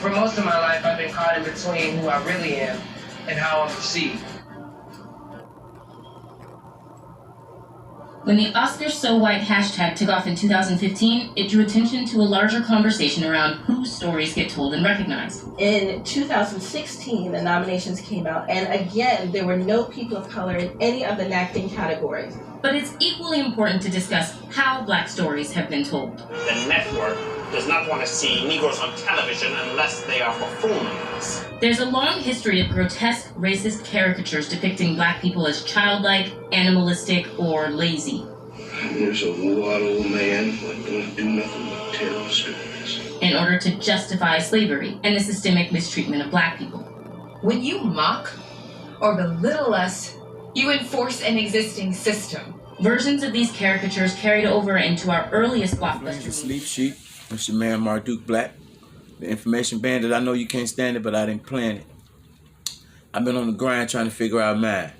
For most of my life, I've been caught in between who I really am and how I'm perceived. When the Oscars So White hashtag took off in 2015, it drew attention to a larger conversation around whose stories get told and recognized. In 2016, the nominations came out, and again, there were no people of color in any of the acting categories. But it's equally important to discuss how Black stories have been told. The network does not want to see Negroes on television unless they are performing this. There's a long history of grotesque, racist caricatures depicting Black people as childlike, animalistic, or lazy. There's a lot of old man who ain't gonna do nothing but tell stories. In order to justify slavery and the systemic mistreatment of Black people. When you mock or belittle us, you enforce an existing system. Versions of these caricatures carried over into our earliest blockbuster. Sleep Sheet. It's your man MUR-DUK Black. The information bandit. I know you can't stand it, but I didn't plan it. I've been on the grind trying to figure out mine.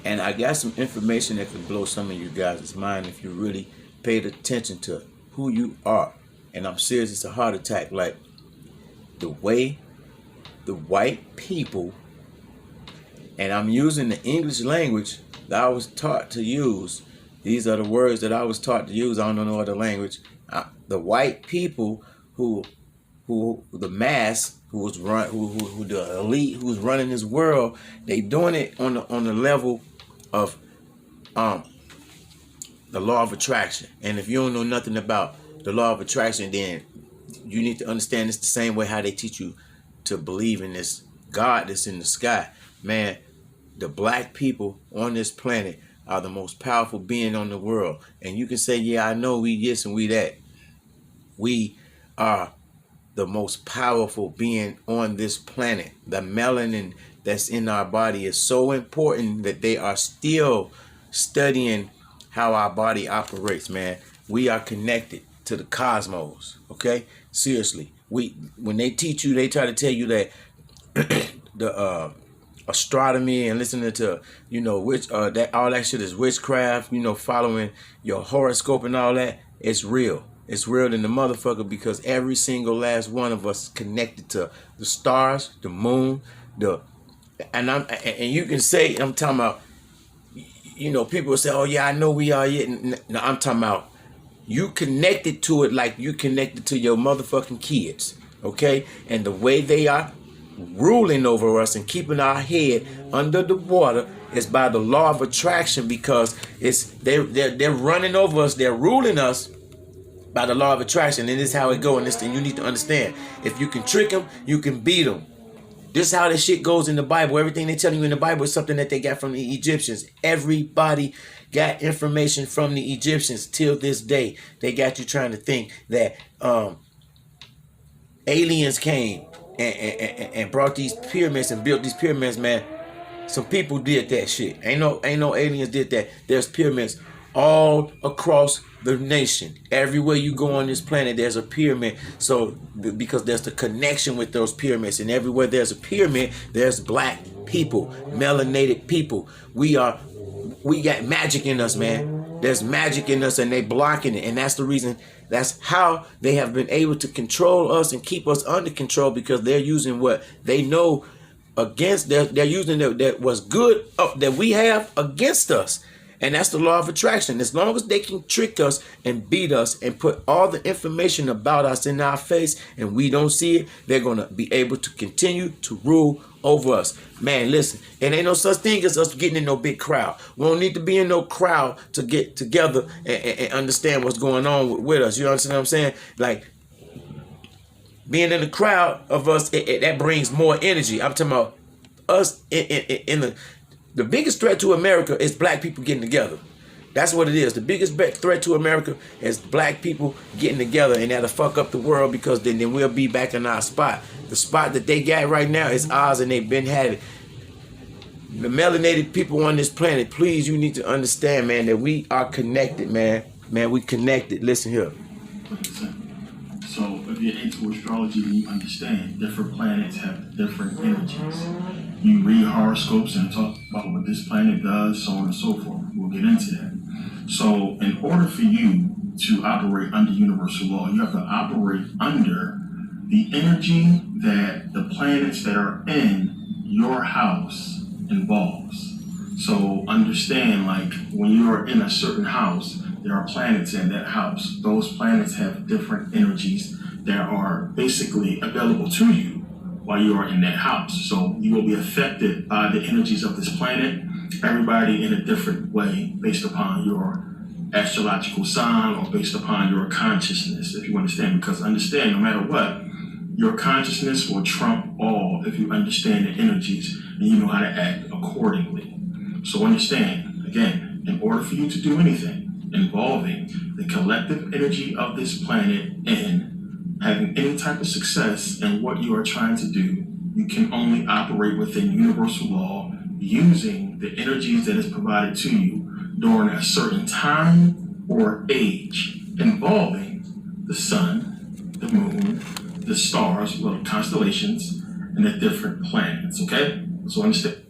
And I got some information that could blow some of you guys' mind if you really paid attention to who you are. And I'm serious, it's a heart attack. Like the way the white people, and I'm using the English language that I was taught to use. These are the words that I was taught to use. I don't know no other language. The white people who the mass, who the elite, who's running this world, they doing it on the level of the law of attraction. And if you don't know nothing about the law of attraction, then you need to understand it's the same way how they teach you to believe in this God that's in the sky. Man, the black people on this planet are the most powerful being on the world. And you can say, yeah, I know we this and we that. We are the most powerful being on this planet. The melanin that's in our body is so important that they are still studying how our body operates, man. We are connected to the cosmos, okay? Seriously. When they teach you, they try to tell you that the astronomy and listening to, that all that shit is witchcraft, following your horoscope and all that. It's real. It's real than the motherfucker, because every single last one of us is connected to the stars, the moon, and you can say, I'm talking about, people say, oh yeah, I know we are yet. No, I'm talking about you connected to it like you connected to your motherfucking kids, okay? And the way they are ruling over us and keeping our head under the water is by the law of attraction, because they're running over us, they're ruling us by the law of attraction. And this is how it goes. And this thing you need to understand. If you can trick them, you can beat them. This is how this shit goes in the Bible. Everything they tell you in the Bible is something that they got from the Egyptians. Everybody got information from the Egyptians till this day. They got you trying to think that aliens came and brought these pyramids and built these pyramids, man. Some people did that shit. Ain't no aliens did that. There's pyramids all across the nation. Everywhere you go on this planet, there's a pyramid. So because there's the connection with those pyramids, and everywhere there's a pyramid, there's black people, melanated people. We got magic in us, man. There's magic in us, and they blocking it. And that's the reason, that's how they have been able to control us and keep us under control, because they're using what they know against, they're using that what's good that we have against us. And that's the law of attraction. As long as they can trick us and beat us and put all the information about us in our face and we don't see it, they're going to be able to continue to rule over us. Man, listen, it ain't no such thing as us getting in no big crowd. We don't need to be in no crowd to get together and understand what's going on with us. You understand what I'm saying? Like, being in the crowd of us, that brings more energy. I'm talking about us in the biggest threat to America is black people getting together. That's what it is. The biggest threat to America is black people getting together, and that'll fuck up the world, because then we'll be back in our spot. The spot that they got right now is ours, and they've been had it. The melanated people on this planet, please, you need to understand, man, that we are connected, man. Man, we connected. Listen here. So if you're into astrology, you understand different planets have different energies. You read horoscopes and talk about what this planet does, so on and so forth. We'll get into that. So in order for you to operate under universal law, you have to operate under the energy that the planets that are in your house involves. So understand, like, when you are in a certain house, there are planets in that house. Those planets have different energies that are basically available to you while you are in that house. So you will be affected by the energies of this planet, everybody in a different way based upon your astrological sign or based upon your consciousness, if you understand. Because understand, no matter what, your consciousness will trump all if you understand the energies and you know how to act accordingly. So understand, again, in order for you to do anything involving the collective energy of this planet and having any type of success in what you are trying to do, you can only operate within universal law using the energies that is provided to you during a certain time or age involving the sun, the moon, the stars, well, constellations, and the different planets, okay? So understand.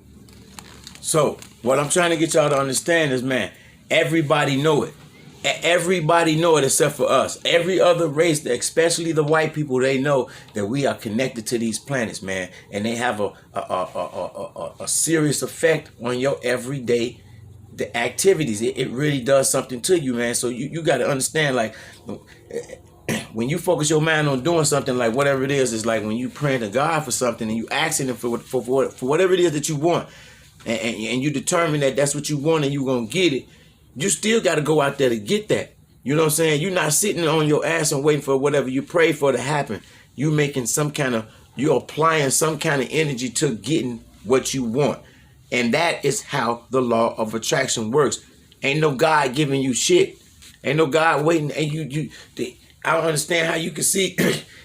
So what I'm trying to get y'all to understand is, man, everybody know it. Everybody know it except for us. Every other race, especially the white people, they know that we are connected to these planets, man, and they have a serious effect on your everyday the activities. It really does something to you, man. So you got to understand, like, when you focus your mind on doing something, like whatever it is like when you praying to God for something and you asking him for whatever it is that you want, and you determine that that's what you want and you're going to get it, you still got to go out there to get that. You know what I'm saying? You're not sitting on your ass and waiting for whatever you pray for to happen. You're applying some kind of energy to getting what you want. And that is how the law of attraction works. Ain't no God giving you shit. Ain't no God waiting. And I don't understand how you can see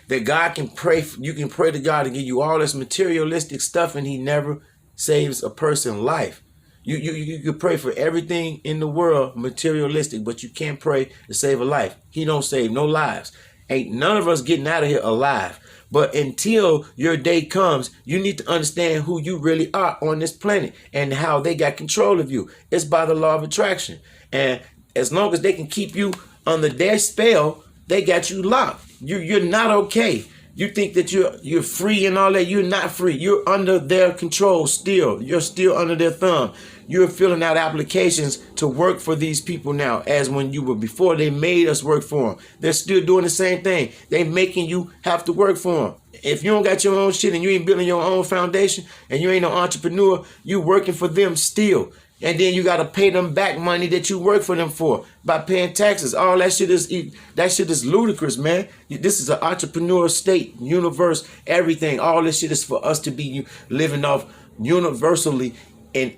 that God can pray. You can pray to God to give you all this materialistic stuff, and he never saves a person's life. You can pray for everything in the world materialistic, but you can't pray to save a life. He don't save no lives. Ain't none of us getting out of here alive. But until your day comes, you need to understand who you really are on this planet and how they got control of you. It's by the law of attraction. And as long as they can keep you under their spell, they got you locked. You're not okay. You think that you're free and all that. You're not free. You're under their control still. You're still under their thumb. You're filling out applications to work for these people now, as when you were before they made us work for them. They're still doing the same thing. They making you have to work for them. If you don't got your own shit and you ain't building your own foundation and you ain't no entrepreneur, you working for them still. And then you got to pay them back money that you work for them for by paying taxes. All that shit is ludicrous, man. This is an entrepreneur state, universe, everything. All this shit is for us to be living off universally and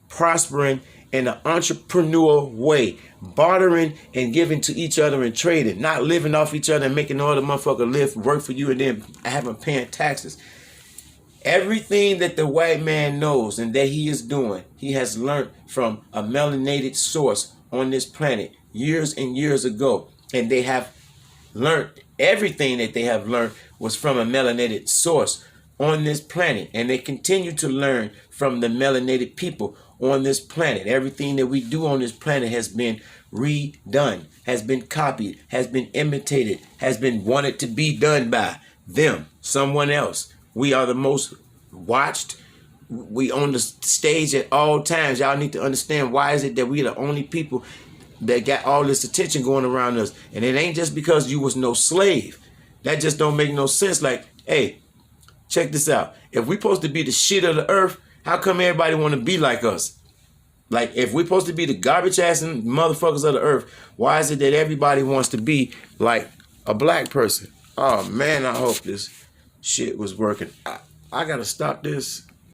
prospering in an entrepreneurial way, bartering and giving to each other and trading, not living off each other and making no other motherfucker work for you and then paying taxes. Everything that the white man knows and that he is doing, he has learned from a melanated source on this planet years and years ago. And they have learned everything that they have learned was from a melanated source on this planet. And they continue to learn from the melanated people on this planet. Everything that we do on this planet has been redone, has been copied, has been imitated, has been wanted to be done by them, someone else. We are the most watched. We on the stage at all times. Y'all need to understand, why is it that we are the only people that got all this attention going around us? And it ain't just because you was no slave. That just don't make no sense. Like, hey, check this out. If we supposed to be the shit of the earth, how come everybody want to be like us? Like, if we're supposed to be the garbage ass and motherfuckers of the earth, why is it that everybody wants to be like a black person? Oh man, I hope this shit was working. I gotta stop this.